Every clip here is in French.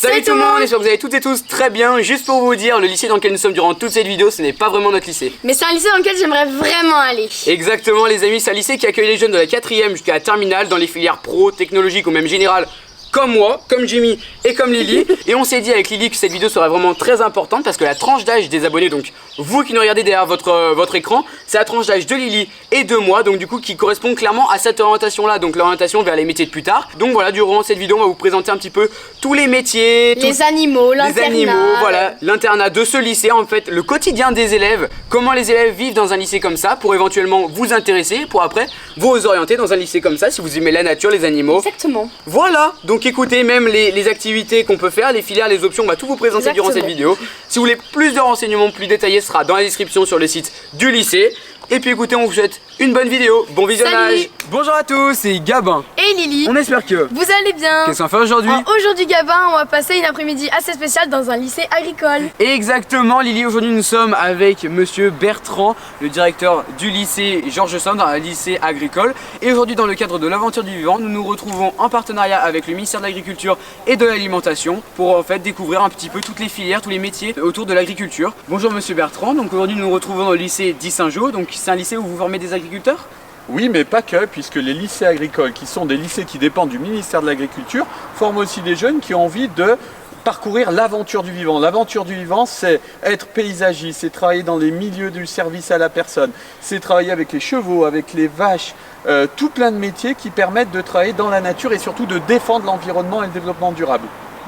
Salut tout le monde, j'espère que vous allez toutes et tous très bien. Juste pour vous dire, le lycée dans lequel nous sommes durant toute cette vidéo, ce n'est pas vraiment notre lycée. Mais c'est un lycée dans lequel j'aimerais vraiment aller. Exactement les amis, c'est un lycée qui accueille les jeunes de la 4e jusqu'à la terminale dans les filières pro, technologiques ou même générales. Comme moi, comme Jimmy et comme Lily. Et on s'est dit avec Lily que cette vidéo serait vraiment très importante parce que la tranche d'âge des abonnés, donc vous qui nous regardez derrière votre écran, c'est la tranche d'âge de Lily et de moi, donc du coup qui correspond clairement à cette orientation là, donc l'orientation vers les métiers de plus tard. Donc voilà, durant cette vidéo on va vous présenter un petit peu tous les métiers, les animaux, l'internat, voilà, l'internat de ce lycée, en fait, le quotidien des élèves, comment les élèves vivent dans un lycée comme ça pour éventuellement vous intéresser, pour après vous orienter dans un lycée comme ça si vous aimez la nature, les animaux. Exactement. Voilà, donc écoutez même les activités qu'on peut faire, les filières, les options, on va tout vous présenter durant cette vidéo. Si vous voulez plus de renseignements plus détaillés, ce sera dans la description sur le site du lycée. Et puis écoutez, on vous souhaite une bonne vidéo, bon visionnage. Salut. Bonjour à tous, c'est Gabin et Lily. On espère que vous allez bien. Qu'est-ce qu'on fait aujourd'hui? Aujourd'hui Gabin, on va passer une après-midi assez spéciale dans un lycée agricole. Exactement Lily, aujourd'hui nous sommes avec monsieur Bertrand, le directeur du lycée Georges Sand, dans un lycée agricole. Et aujourd'hui dans le cadre de l'aventure du vivant, nous nous retrouvons en partenariat avec le ministère de l'Agriculture et de l'Alimentation pour en fait découvrir un petit peu toutes les filières, tous les métiers autour de l'agriculture. Bonjour monsieur Bertrand, donc aujourd'hui nous nous retrouvons dans le lycée d'Issingeaux, donc c'est un lycée où vous formez des agriculteurs? Oui, mais pas que, puisque les lycées agricoles, qui sont des lycées qui dépendent du ministère de l'Agriculture, forment aussi des jeunes qui ont envie de parcourir l'aventure du vivant. L'aventure du vivant, c'est être paysagiste, c'est travailler dans les milieux du service à la personne, c'est travailler avec les chevaux, avec les vaches, tout plein de métiers qui permettent de travailler dans la nature et surtout de défendre l'environnement et le développement durable.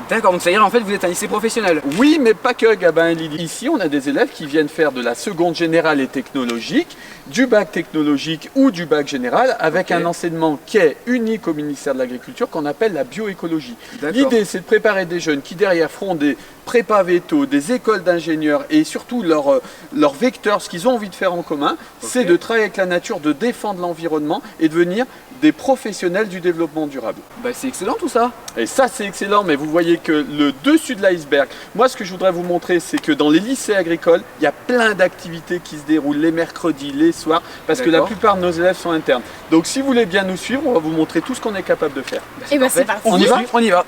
D'accord, donc ça veut dire en fait vous êtes un lycée professionnel? Oui, mais pas que Gabin et Lily. Ici, on a des élèves qui viennent faire de la seconde générale et technologique, du bac technologique ou du bac général, avec un enseignement qui est unique au ministère de l'Agriculture, qu'on appelle la bioécologie. L'idée, c'est de préparer des jeunes qui derrière feront des prépa véto, des écoles d'ingénieurs et surtout leur vecteur, ce qu'ils ont envie de faire en commun, c'est de travailler avec la nature, de défendre l'environnement et de devenir des professionnels du développement durable. Bah c'est excellent tout ça. Et ça c'est excellent, mais vous voyez que le dessus de l'iceberg, moi ce que je voudrais vous montrer, c'est que dans les lycées agricoles, il y a plein d'activités qui se déroulent les mercredis, les soirs, parce que la plupart de nos élèves sont internes. Donc si vous voulez bien nous suivre, on va vous montrer tout ce qu'on est capable de faire. Et bah c'est parti. On y va? On y va.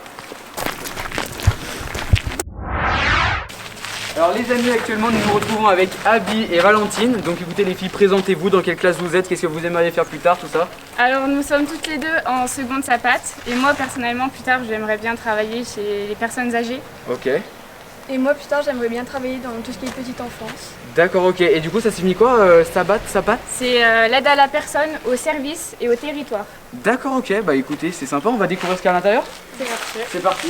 Alors les amis, actuellement nous nous retrouvons avec Abby et Valentine. Donc écoutez les filles, présentez-vous, dans quelle classe vous êtes, qu'est-ce que vous aimeriez faire plus tard, tout ça? Alors nous sommes toutes les deux en seconde SAPAT et moi personnellement plus tard j'aimerais bien travailler chez les personnes âgées. Ok. Et moi plus tard j'aimerais bien travailler dans tout ce qui est petite enfance. D'accord, ok. Et du coup ça signifie quoi, SAPAT? C'est l'aide à la personne, au service et au territoire. D'accord, ok. Bah écoutez, c'est sympa, on va découvrir ce qu'il y a à l'intérieur? C'est parti. C'est parti.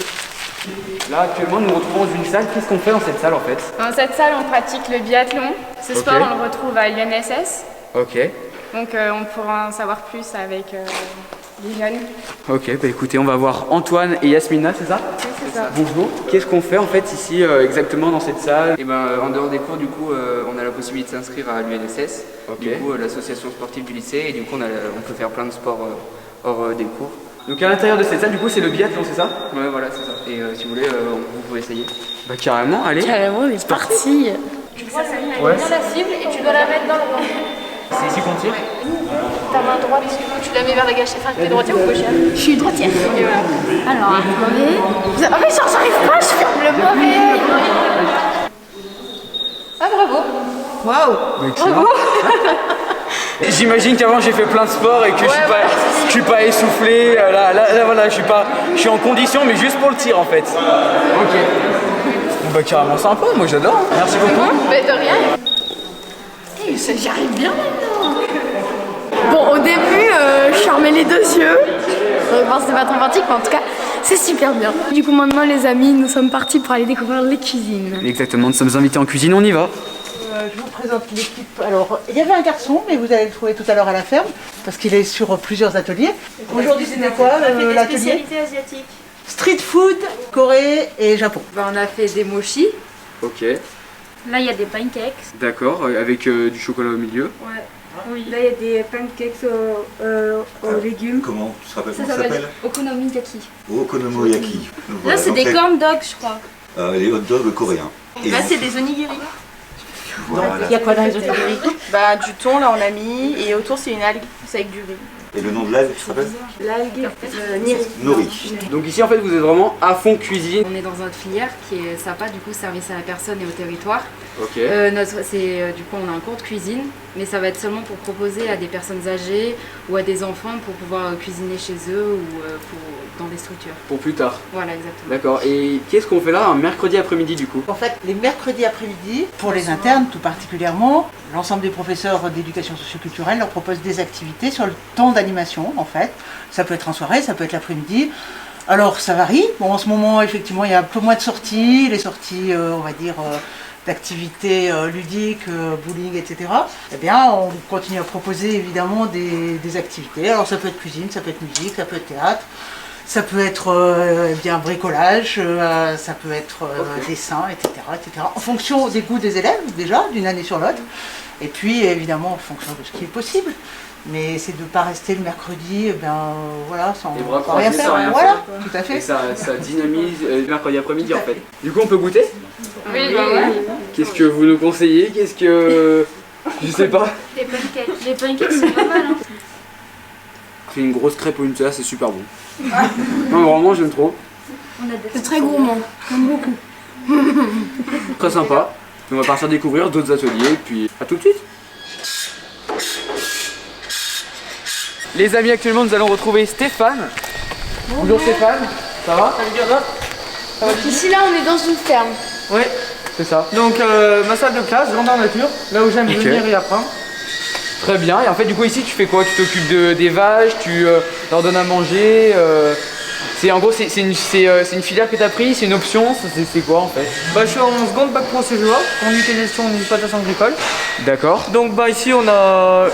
Là actuellement nous nous retrouvons dans une salle, qu'est-ce qu'on fait dans cette salle en fait? Dans cette salle on pratique le biathlon. Ce sport on le retrouve à l'UNSS. Ok. Donc on pourra en savoir plus avec les jeunes. Ok, bah écoutez, on va voir Antoine et Yasmina, c'est ça? Oui, c'est ça. Bonjour. Qu'est-ce qu'on fait en fait ici exactement dans cette salle? Et ben, en dehors des cours, du coup, on a la possibilité de s'inscrire à l'UNSS, du coup, l'association sportive du lycée, et du coup, on peut faire plein de sports hors des cours. Donc à l'intérieur de cette salle, du coup, c'est le biathlon, c'est ça? Ouais, voilà, c'est ça. Et si vous voulez, vous pouvez essayer. Bah carrément, allez. Carrément, on est parti. Tu vois bien la cible et tu dois la mettre dans le rond. C'est ici qu'on tire? Ta main droite, tu la mets vers la gâchette. Enfin, t'es droitière ou gauchère? Je suis droitière. Et voilà. Alors, attendez. Ah mais j'arrive pas, je ferme le mauvais. Ah bravo. Waouh. Bravo. J'imagine qu'avant j'ai fait plein de sports et que je suis pas essoufflé. Là voilà, je suis en condition mais juste pour le tir en fait. Ok. Bon, bah carrément sympa, moi j'adore. Merci beaucoup. Mais de rien. J'y arrive bien maintenant. Bon, au début, je fermais les deux yeux. Bon, c'était pas trop pratique, mais en tout cas, c'est super bien. Du coup, maintenant, les amis, nous sommes partis pour aller découvrir les cuisines. Exactement, nous sommes invités en cuisine, on y va. Je vous présente l'équipe. Alors, il y avait un garçon, mais vous allez le trouver tout à l'heure à la ferme, parce qu'il est sur plusieurs ateliers. Aujourd'hui, c'était quoi l'atelier? Spécialité asiatique. Street food, Corée et Japon. On a fait des mochis. Ok. Là, il y a des pancakes. D'accord, avec du chocolat au milieu. Ouais. Oui. Là, il y a des pancakes aux légumes. Comment? Tu te rappelles Ça comment ça s'appelle? Okonomiyaki. Okonomiyaki. Là, Voilà, c'est donc des corn dogs, je crois. les hot dogs coréens. Et Là, c'est des onigiri. voilà. Il y a quoi dans les autres? Bah du thon là on a mis et autour c'est une algue, c'est avec du riz. Et le nom de l'algue, tu te rappelles? L'algue Niri. Nori. Donc ici en fait vous êtes vraiment à fond cuisine. On est dans notre filière qui est SAPA, du coup service à la personne et au territoire. Ok. Du coup on a un cours de cuisine, mais ça va être seulement pour proposer à des personnes âgées ou à des enfants pour pouvoir cuisiner chez eux ou dans des structures. Pour plus tard. Voilà, exactement. D'accord. Et qu'est-ce qu'on fait là un mercredi après-midi du coup? En fait, les mercredis après-midi, pour les internes tout particulièrement, l'ensemble des professeurs d'éducation socioculturelle leur proposent des activités sur le temps d'animation en fait. Ça peut être en soirée, ça peut être l'après-midi. Alors ça varie. Bon, en ce moment, effectivement, il y a un peu moins de sorties. Les sorties, on va dire, d'activités ludiques, bowling, etc. Eh bien, on continue à proposer évidemment des activités. Alors ça peut être cuisine, ça peut être musique, ça peut être théâtre. Ça peut être bien bricolage, ça peut être dessin, etc., etc. En fonction des goûts des élèves, déjà, d'une année sur l'autre. Et puis, évidemment, en fonction de ce qui est possible. Mais c'est de ne pas rester le mercredi, voilà, sans rien faire. Voilà, tout à fait. Et ça dynamise le mercredi après-midi en fait. Du coup, on peut goûter? Oui, ouais. Qu'est-ce que vous nous conseillez? Qu'est-ce que... Je sais pas. Les pancakes. Les pancakes sont pas mal, hein. C'est une grosse crêpe au Nutella, c'est super bon. Non, vraiment, j'aime trop. C'est très gourmand, j'aime beaucoup. Très sympa. On va partir découvrir d'autres ateliers, puis à tout de suite. Les amis, actuellement, nous allons retrouver Stéphane. Bonjour Stéphane, ça va? Donc ici, là, on est dans une ferme. Oui, C'est ça. donc ma salle de classe, grandeur nature, là où j'aime venir et apprendre. Très bien. Et en fait, du coup, ici, tu fais quoi? Tu t'occupes des vaches, tu leur donnes à manger. En gros, c'est une filière que tu as pris, c'est une option, c'est quoi en fait? Je suis en seconde bac pro CGA, conduite et gestion en exploitation agricole. D'accord. Donc ici on a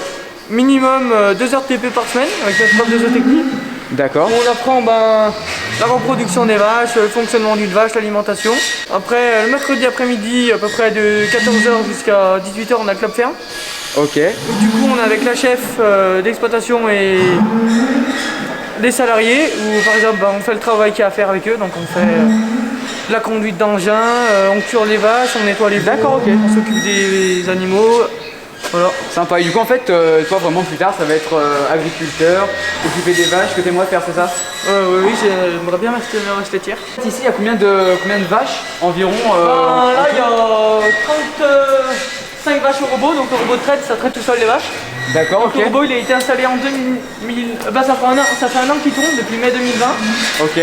minimum 2 heures de TP par semaine avec notre prof de zootechnie. D'accord. On apprend la reproduction des vaches, le fonctionnement d'une vache, l'alimentation. Après le mercredi après-midi, à peu près de 14h jusqu'à 18h, on a le club ferme. Ok. Et du coup on est avec la chef d'exploitation et des salariés où par exemple on fait le travail qu'il y a à faire avec eux, donc on fait la conduite d'engin, on cure les vaches, on nettoie les veaux, d'accord, ok. On s'occupe des animaux, voilà. Sympa. Et du coup en fait toi vraiment plus tard ça va être agriculteur, occuper des vaches, que t'aimerais faire, c'est ça? Oui, j'aimerais bien m'acheter une vache laitière. Ici il y a combien de vaches environ Là il y a 35 vaches au robot, donc le robot de traite ça traite tout seul les vaches. D'accord, ok. Le robot il a été installé en 2000, ça fait un an qu'il tourne depuis mai 2020. Ok.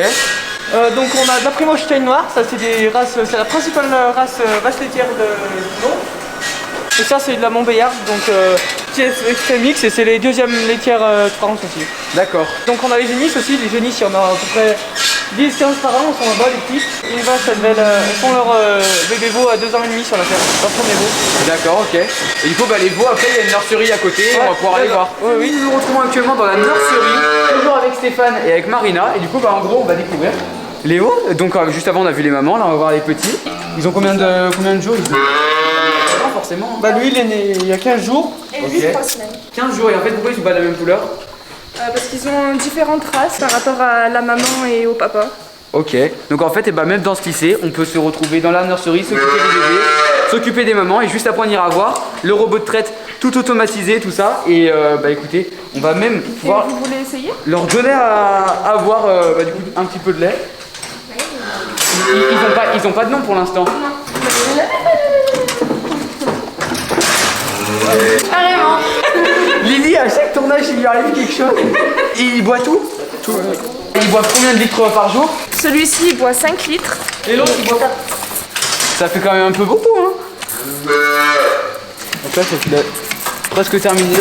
Donc on a de la Primostein noire, ça c'est des races, c'est la principale race vache laitière du monde. Et ça c'est de la Montbéliarde, donc qui est extrême mix et c'est les deuxièmes laitières de France aussi. D'accord. Donc on a les génisses aussi, les génisses il y en a à peu près 10-15 par an, elles sont là-bas les petites. Une vache elles font leur bébé veau à 2 ans et demi sur la ferme, leur premier veau. D'accord, ok. Et du coup les veaux après il y a une nurserie à côté, on va pouvoir aller voir. Oui. Nous nous retrouvons actuellement dans la nurserie, toujours avec Stéphane et avec Marina. Et du coup en gros on va découvrir les veaux. Donc juste avant on a vu les mamans, là on va voir les petits. Ils ont combien de jours? Pas forcément. Lui il est né il y a 15 jours. Et lui, 3 semaines. 15 jours, et en fait pourquoi ils sont pas de la même couleur? Parce qu'ils ont différentes races par rapport à la maman et au papa. Ok, donc en fait même dans ce lycée, on peut se retrouver dans la nurserie, s'occuper des bébés, s'occuper des mamans, et juste après on ira voir le robot de traite tout automatisé, tout ça. Et écoutez, on va même pouvoir vous voulez essayer? leur donner à avoir du coup, un petit peu de lait. Ils ont pas de nom pour l'instant. Carrément. Lily, à chaque tournage, il lui arrive quelque chose. Et il boit tout. Et il boit combien de litres par jour? Celui-ci, il boit 5 litres. Et l'autre il boit 4. Ça fait quand même un peu beaucoup, hein. Donc là, c'est presque terminé.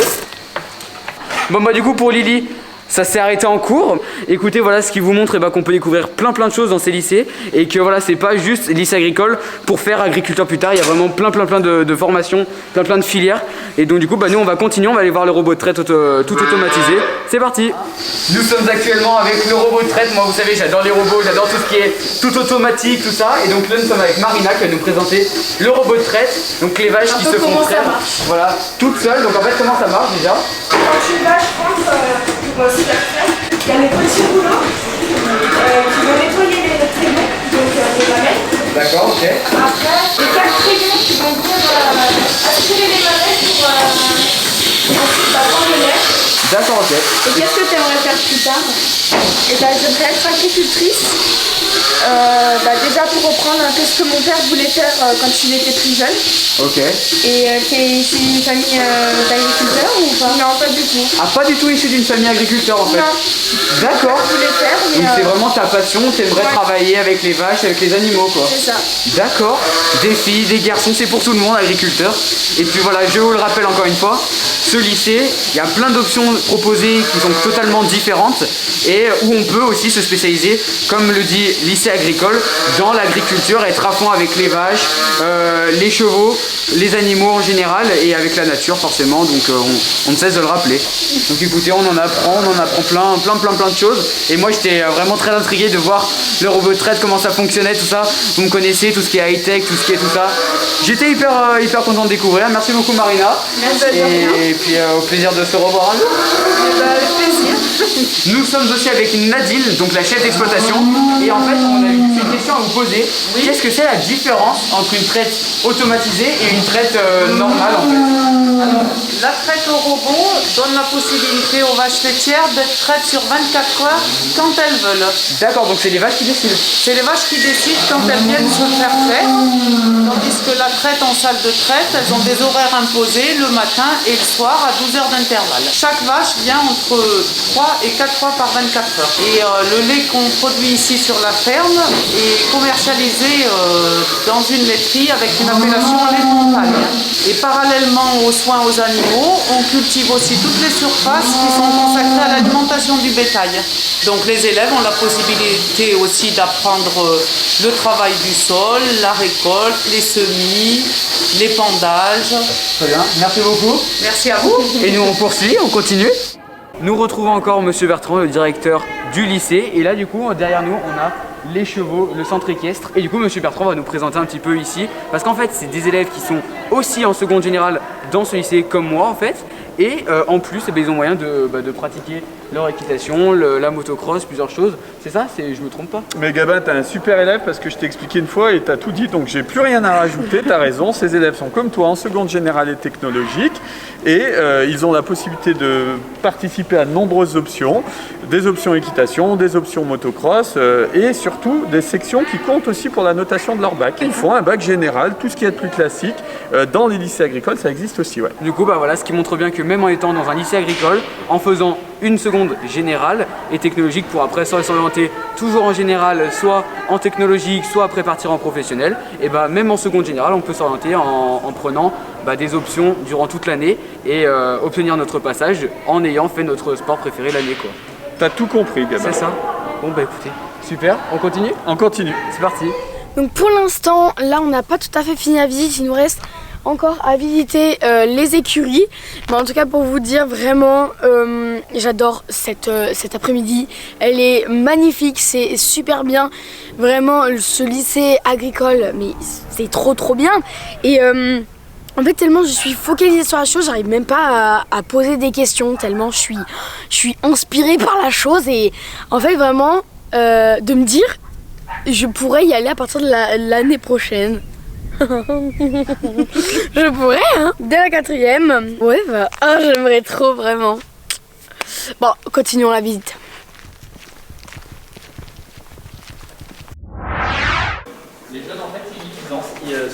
Bon du coup pour Lily, ça s'est arrêté en cours. Écoutez, voilà ce qui vous montre qu'on peut découvrir plein de choses dans ces lycées. Et que voilà, c'est pas juste lycée agricole pour faire agriculteur plus tard. Il y a vraiment plein de formations, plein de filières. Et donc du coup nous on va continuer, on va aller voir le robot de traite tout automatisé. C'est parti. Nous sommes actuellement avec le robot de traite. Moi vous savez, j'adore les robots, j'adore tout ce qui est tout automatique, tout ça. Et donc là nous sommes avec Marina qui va nous présenter le robot de traite. Donc les vaches qui se font traire, voilà, toutes seules. Donc en fait comment ça marche déjà? Quand une vache rentre il y a les petits rouleaux qui vont nettoyer les trégons, donc les mamelles. D'accord, ok. Après, les 4 trégons qui vont venir aspirer les mamelles pour ensuite prendre le lait. D'accord, ok. Et qu'est-ce que tu aimerais faire plus tard? Et ben, j'aimerais être agricultrice. Déjà pour reprendre un peu ce que mon père voulait faire quand il était plus jeune. Ok. Et t'es issu d'une famille d'agriculteurs ou pas? Non, pas du tout. Ah, pas du tout issu d'une famille agriculteur en fait? Non. D'accord. Je voulais faire, mais donc c'est vraiment ta passion, t'aimerais travailler avec les vaches, avec les animaux quoi. C'est ça. D'accord. Des filles, des garçons, c'est pour tout le monde, agriculteur. Et puis voilà, je vous le rappelle encore une fois, ce lycée, il y a plein d'options proposées qui sont totalement différentes et où on peut aussi se spécialiser, comme le dit lycée agricole, dans l'agriculture, être à fond avec les vaches, les chevaux, les animaux en général et avec la nature forcément, donc on ne cesse de le rappeler. Donc écoutez, on en apprend plein de choses et moi j'étais vraiment très intrigué de voir le robot de traite, comment ça fonctionnait, tout ça. Vous me connaissez, tout ce qui est high-tech, tout ce qui est tout ça. J'étais hyper content de découvrir. Merci beaucoup Marina. Merci. Et puis au plaisir de se revoir. Avec plaisir. Nous sommes aussi avec Nadine, donc la chef d'exploitation. Et en fait, on a une question à vous poser. Oui. Qu'est-ce que c'est la différence entre une traite automatisée et une traite normale en fait? Alors, la traite au robot donne la possibilité aux vaches laitières d'être traites sur 24 heures quand elles veulent. D'accord, donc c'est les vaches qui décident. C'est les vaches qui décident quand elles viennent se faire traire. Tandis que la traite en salle de traite, elles ont des horaires imposés le matin et le soir à 12 heures d'intervalle. Chaque vache vient entre 3 et 4 fois par 24 heures. Et le lait qu'on produit ici sur la ferme est commercialisé dans une laiterie avec une appellation lait de montagne. Et parallèlement aux soins aux animaux, on cultive aussi toutes les surfaces qui sont consacrées à l'alimentation du bétail. Donc les élèves ont la possibilité aussi d'apprendre le travail du sol, la récolte, les semis, l'épandage. Très bien, merci beaucoup. Merci à vous. Et nous on poursuit, on continue. Nous retrouvons encore Monsieur Bertrand, le directeur du lycée. Et là du coup, derrière nous, on a les chevaux, le centre équestre. Et du coup, Monsieur Bertrand va nous présenter un petit peu ici. Parce qu'en fait, c'est des élèves qui sont aussi en seconde générale dans ce lycée comme moi en fait. Et en plus, ils ont moyen de pratiquer leur équitation, la motocross, plusieurs choses. C'est ça? Je me trompe pas? Mais Gabin, t'es un super élève parce que je t'ai expliqué une fois et t'as tout dit, donc j'ai plus rien à rajouter. T'as raison, ces élèves sont comme toi en seconde générale et technologique et ils ont la possibilité de participer à de nombreuses options, des options équitation, des options motocross et surtout des sections qui comptent aussi pour la notation de leur bac. Ils font un bac général, tout ce qui est de plus classique. Dans les lycées agricoles, ça existe aussi, ouais. Du coup, voilà, ce qui montre bien que même en étant dans un lycée agricole, en faisant une seconde générale et technologique pour après soit s'orienter toujours en général, soit en technologique, soit après partir en professionnel, et même en seconde générale, on peut s'orienter en prenant des options durant toute l'année et obtenir notre passage en ayant fait notre sport préféré l'année, quoi. T'as tout compris, Gabin. C'est ça. Bon, écoutez, super, on continue? On continue. C'est parti. Donc pour l'instant, là on n'a pas tout à fait fini la visite, il nous reste encore à visiter les écuries. Mais en tout cas pour vous dire vraiment, j'adore cet après-midi. Elle est magnifique, c'est super bien. Vraiment ce lycée agricole, mais c'est trop bien. Et en fait tellement je suis focalisée sur la chose, j'arrive même pas à poser des questions, tellement je suis inspirée par la chose. Et en fait vraiment de me dire, je pourrais y aller à partir de l'année prochaine. Je pourrais, hein. Dès la 4e. Ouais, j'aimerais trop, vraiment. Bon, continuons la visite. Les jeunes, en fait,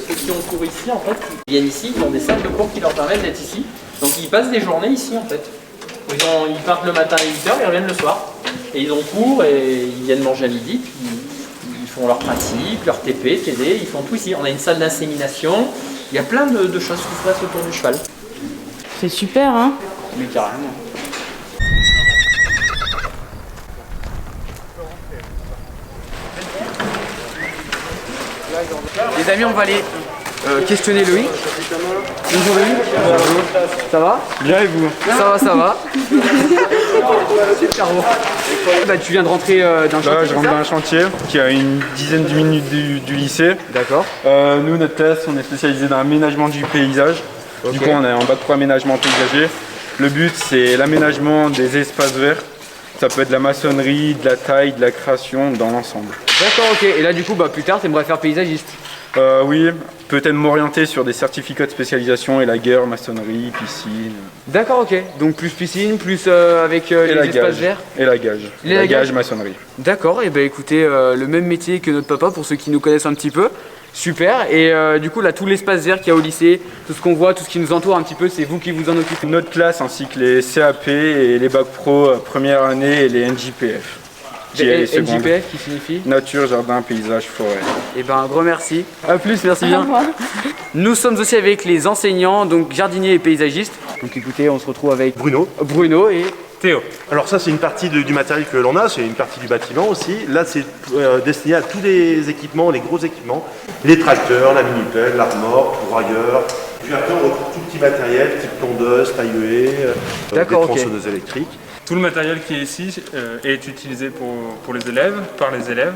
ceux qui ont cours ici, en fait, ils viennent ici, ils ont des salles de cours qui leur permettent d'être ici. Donc ils passent des journées ici, en fait. Ils partent le matin à 8h, ils reviennent le soir. Et ils ont cours et ils viennent manger à midi. Ils font leur pratique, leur TP, TD, ils font tout ici. On a une salle d'insémination. Il y a plein de choses qui se passent autour du cheval. C'est super, hein? Mais carrément. Les amis, on va aller questionner Loïc. Bonjour Loïc. Bonjour. Ça va? Bien et vous? Ça va. Super beau. Tu viens de rentrer d'un chantier? Je rentre dans un chantier qui a une dizaine de minutes du lycée. D'accord. Nous, notre classe, on est spécialisé dans l'aménagement du paysage. Okay. Du coup, on est en bac pro aménagement paysager. Le but, c'est l'aménagement des espaces verts. Ça peut être de la maçonnerie, de la taille, de la création dans l'ensemble. D'accord, ok. Et là, du coup, plus tard, tu aimerais faire paysagiste? Oui, peut-être m'orienter sur des certificats de spécialisation, élagueur, maçonnerie, piscine. D'accord, ok. Donc plus piscine, plus avec les espaces verts. Élagage. Élagage, maçonnerie. D'accord, et ben écoutez, le même métier que notre papa pour ceux qui nous connaissent un petit peu. Super, et du coup là tout l'espace vert qu'il y a au lycée, tout ce qu'on voit, tout ce qui nous entoure un petit peu, c'est vous qui vous en occupez? Notre classe ainsi que les CAP et les bacs pro première année et les NJPF. NJPF qui signifie? Nature, jardin, paysage, forêt. Et ben un gros merci. A plus, merci bien. Nous sommes aussi avec les enseignants, donc jardiniers et paysagistes. Donc écoutez, on se retrouve avec Bruno et Théo. Alors ça c'est une partie du matériel que l'on a, c'est une partie du bâtiment aussi. Là c'est destiné à tous les équipements, les gros équipements, les tracteurs, la minipelle, l'armor, broyeur. Puis après on retrouve tout petit matériel, type tondeuse, taille-haie, des tronçonneuses électriques. Tout le matériel qui est ici est utilisé pour les élèves, par les élèves.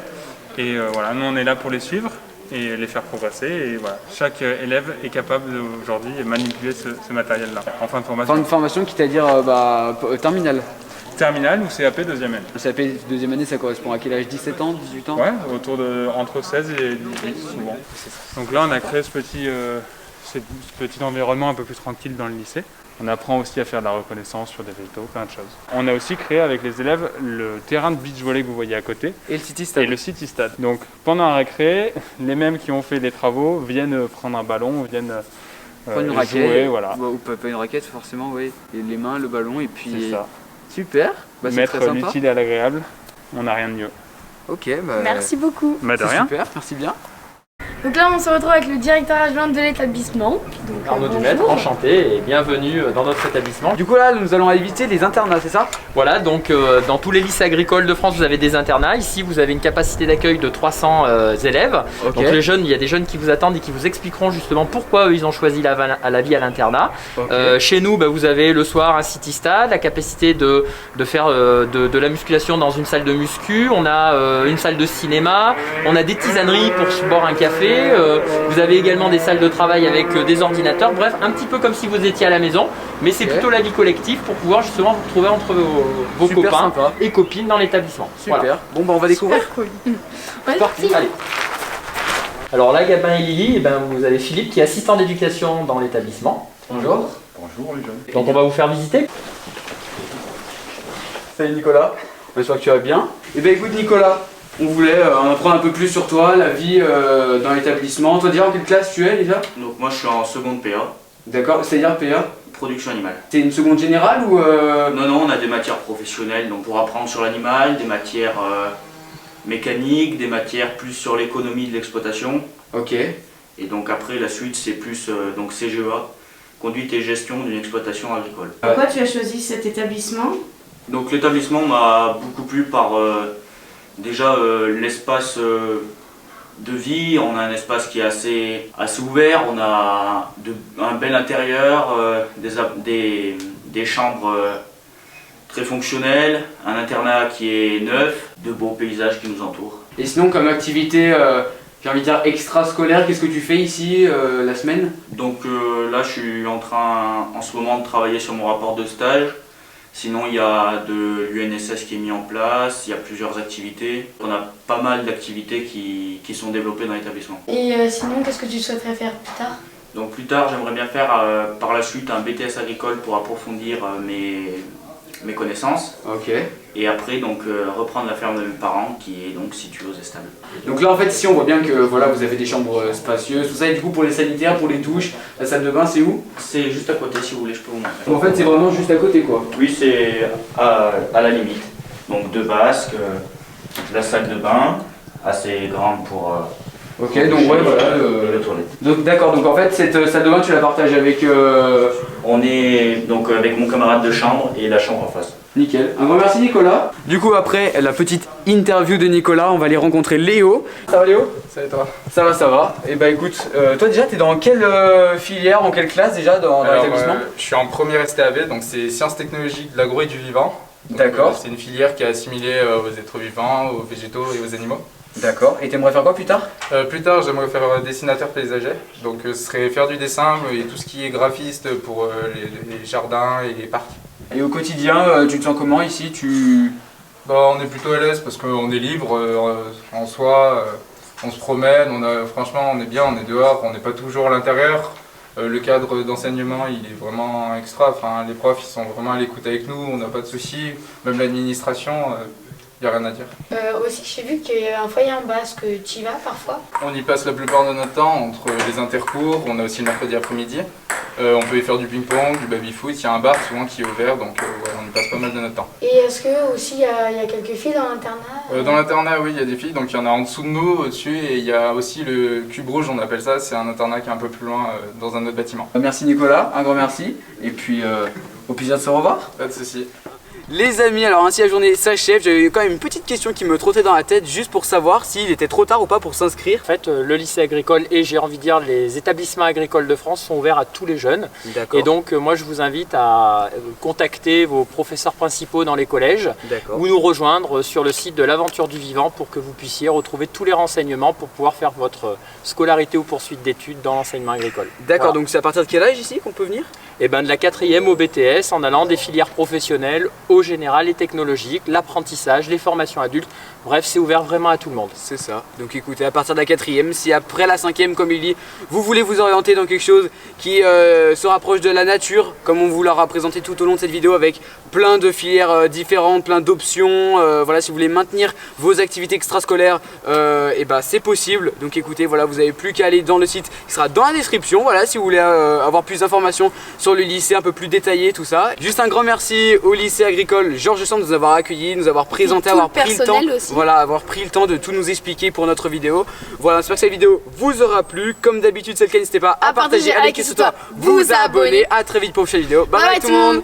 Et voilà, nous on est là pour les suivre et les faire progresser. Et voilà, chaque élève est capable aujourd'hui de manipuler ce matériel-là en fin de formation. Fin de formation, quitte-à-dire terminale. Terminale ou CAP deuxième année. CAP deuxième année, ça correspond à quel âge? 17 ans, 18 ans? Ouais, entre 16 et 18 souvent. Donc là on a créé ce petit environnement un peu plus tranquille dans le lycée. On apprend aussi à faire de la reconnaissance sur des végétaux, plein de choses. On a aussi créé avec les élèves le terrain de beach volley que vous voyez à côté. Et le city stade. Donc pendant un récré, les mêmes qui ont fait des travaux viennent prendre un ballon, viennent prendre une jouer, raquette, voilà. Ou pas une raquette forcément, oui. Et les mains, le ballon et puis... C'est ça. Super, c'est mettre très sympa. l'utile à l'agréable, on n'a rien de mieux. Ok, merci beaucoup. De rien. Super, merci bien. Donc là, on se retrouve avec le directeur adjoint de l'établissement. Arnaud Dumaître, enchanté et bienvenue dans notre établissement. Du coup là, nous allons éviter les internats, c'est ça? Voilà, donc dans tous les lycées agricoles de France, vous avez des internats. Ici, vous avez une capacité d'accueil de 300 élèves. Okay. Donc les jeunes, il y a des jeunes qui vous attendent et qui vous expliqueront justement pourquoi eux, ils ont choisi la vie à l'internat. Okay. Chez nous, vous avez le soir un city stade, la capacité de faire de la musculation dans une salle de muscu. On a une salle de cinéma, on a des tisaneries pour se boire un café. Vous avez également des salles de travail avec des ordinateurs, bref, un petit peu comme si vous étiez à la maison, mais c'est plutôt la vie collective pour pouvoir justement vous retrouver entre vos copains et copines dans l'établissement. Super, voilà. Bon on va découvrir. Super cool. C'est parti, allez. Alors là, Gabin et Lily, vous avez Philippe qui est assistant d'éducation dans l'établissement. Bonjour. Bonjour les jeunes. Donc on va vous faire visiter. Salut Nicolas, j'espère que tu vas bien. Eh bien écoute Nicolas, on voulait en apprendre un peu plus sur toi, la vie dans l'établissement. Toi déjà en quelle classe tu es déjà? Donc moi je suis en seconde PA. D'accord, c'est-à-dire PA? Production animale. C'est une seconde générale ou Non, on a des matières professionnelles, donc pour apprendre sur l'animal, des matières mécaniques, des matières plus sur l'économie de l'exploitation. Ok. Et donc après la suite c'est plus donc CGEA, conduite et gestion d'une exploitation agricole. Pourquoi tu as choisi cet établissement? Donc l'établissement m'a beaucoup plu par déjà l'espace de vie. On a un espace qui est assez ouvert, on a un bel intérieur, des chambres très fonctionnelles, un internat qui est neuf, de beaux paysages qui nous entourent. Et sinon comme activité, j'ai envie de dire extrascolaire, qu'est-ce que tu fais ici la semaine? Donc là je suis en train en ce moment de travailler sur mon rapport de stage. Sinon, il y a de l'UNSS qui est mis en place, il y a plusieurs activités. On a pas mal d'activités qui sont développées dans l'établissement. Et sinon, qu'est-ce que tu souhaiterais faire plus tard? Donc plus tard, j'aimerais bien faire par la suite un BTS agricole pour approfondir mes connaissances. Ok. Et après, donc reprendre la ferme de mes parents qui est donc située aux Estables. Donc là en fait ici on voit bien que voilà, vous avez des chambres spacieuses, tout ça, et du coup pour les sanitaires, pour les douches, la salle de bain c'est où? C'est juste à côté si vous voulez, je peux vous montrer. En fait c'est vraiment juste à côté quoi? Oui, c'est à la limite. Donc deux basques, la salle de bain, assez grande pour... Ok, donc ouais voilà, la toilette. Donc d'accord, donc en fait cette salle de bain tu la partages avec... On est donc avec mon camarade de chambre et la chambre en face. Nickel. Un grand merci Nicolas. Du coup après la petite interview de Nicolas, on va aller rencontrer Léo. Ça va Léo? Ça va et toi? Ça va, ça va. Et bah écoute, toi déjà t'es dans quelle filière, en quelle classe déjà dans l'établissement? Je suis en première STAV, donc c'est sciences technologiques de l'agro et du vivant. D'accord. C'est une filière qui est assimilée aux êtres vivants, aux végétaux et aux animaux. D'accord. Et t'aimerais faire quoi plus tard? Plus tard, j'aimerais faire dessinateur paysager. Donc ce serait faire du dessin et tout ce qui est graphiste pour les jardins et les parcs. Et au quotidien, tu te sens comment ici? On est plutôt à l'aise parce qu'on est libre en soi. on se promène, franchement on est bien, on est dehors, on n'est pas toujours à l'intérieur. Le cadre d'enseignement il est vraiment extra, enfin, les profs ils sont vraiment à l'écoute avec nous, on n'a pas de soucis, même l'administration, il n'y a rien à dire. Aussi j'ai vu qu'il y a un foyer en bas, est-ce que tu y vas parfois? On y passe la plupart de notre temps entre les intercours, on a aussi le mercredi après-midi. On peut y faire du ping-pong, du baby-foot, il y a un bar souvent qui est ouvert, donc ouais, on y passe pas mal de notre temps. Et est-ce que aussi il y a quelques filles dans l'internat? Dans l'internat, oui, il y a des filles, donc il y en a en dessous de nous, au-dessus, et il y a aussi le cube rouge, on appelle ça, c'est un internat qui est un peu plus loin dans un autre bâtiment. Merci Nicolas, un grand merci, et puis au plaisir de se revoir. Pas de soucis. Les amis, alors ainsi la journée s'achève, j'avais quand même une petite question qui me trottait dans la tête juste pour savoir s'il était trop tard ou pas pour s'inscrire. En fait, le lycée agricole et j'ai envie de dire les établissements agricoles de France sont ouverts à tous les jeunes. Et donc moi je vous invite à contacter vos professeurs principaux dans les collèges ou nous rejoindre sur le site de l'Aventure du Vivant pour que vous puissiez retrouver tous les renseignements pour pouvoir faire votre scolarité ou poursuite d'études dans l'enseignement agricole. D'accord, donc c'est à partir de quel âge ici qu'on peut venir? Et ben de la 4e au BTS en allant des filières professionnelles au général et technologique, l'apprentissage, les formations adultes, bref c'est ouvert vraiment à tout le monde. C'est ça, donc écoutez, à partir de la 4e, si après la 5e comme il dit, vous voulez vous orienter dans quelque chose qui se rapproche de la nature, comme on vous l'aura présenté tout au long de cette vidéo avec plein de filières différentes, plein d'options, voilà, si vous voulez maintenir vos activités extrascolaires, et ben c'est possible, donc écoutez, voilà, vous n'avez plus qu'à aller dans le site qui sera dans la description, voilà, si vous voulez avoir plus d'informations sur le lycée un peu plus détaillé, tout ça. Juste un grand merci au lycée agricole Georges Sand de nous avoir accueillis, nous avoir présenté, avoir pris le temps, voilà, avoir pris le temps de tout nous expliquer pour notre vidéo. Voilà, j'espère que cette vidéo vous aura plu. Comme d'habitude, c'est le cas, n'hésitez pas à partager, à liker sur toi, vous abonner. À très vite pour une prochaine vidéo. Bye bye tout le monde.